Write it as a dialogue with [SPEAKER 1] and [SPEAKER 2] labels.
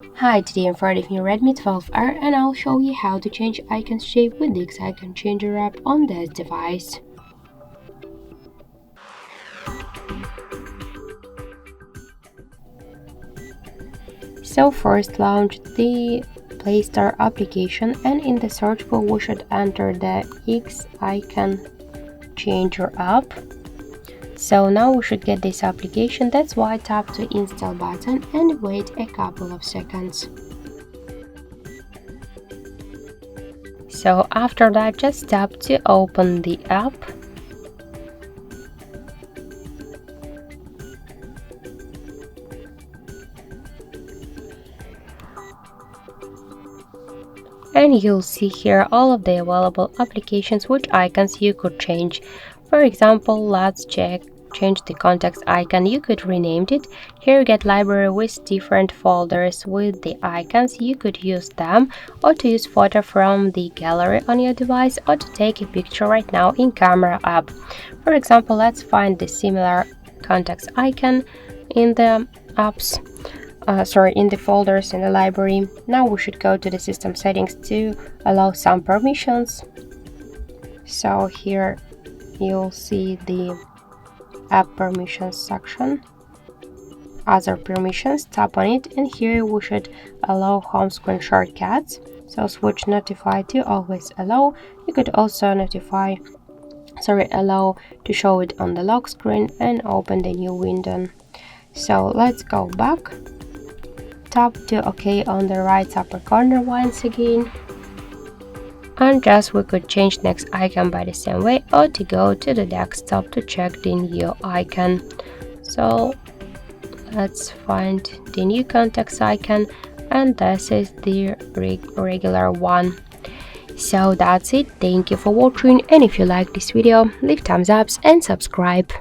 [SPEAKER 1] Hi, today I'm for the new Redmi 12R and I'll show you how to change icon shape with the icon changer app on this device. So first launch the Play Store application and in the search bar we should enter the X icon changer app. So now we should get this application, that's why tap the install button and wait a couple of seconds. So after that, just tap to open the app. And you'll see here all of the available applications which icons you could change. For example, let's change the context icon. You could rename it. Here you get library with different folders with the icons. You could use them or to use photo from the gallery on your device or to take a picture right now in camera app. For example, let's find the similar context icon in the apps. In the folders in the library. Now we should go to the system settings to allow some permissions. So here you'll see the app permissions section, other permissions, tap on it, and here we should allow home screen shortcuts. So switch notify to always allow. You could also allow to show it on the lock screen and open the new window. So let's go back. Tap to OK on the right upper corner once again, and just we could change next icon by the same way or to go to the desktop to check the new icon. So let's find the new context icon, and this is the regular one. So that's it. Thank you for watching, and if you like this video, leave thumbs up and subscribe.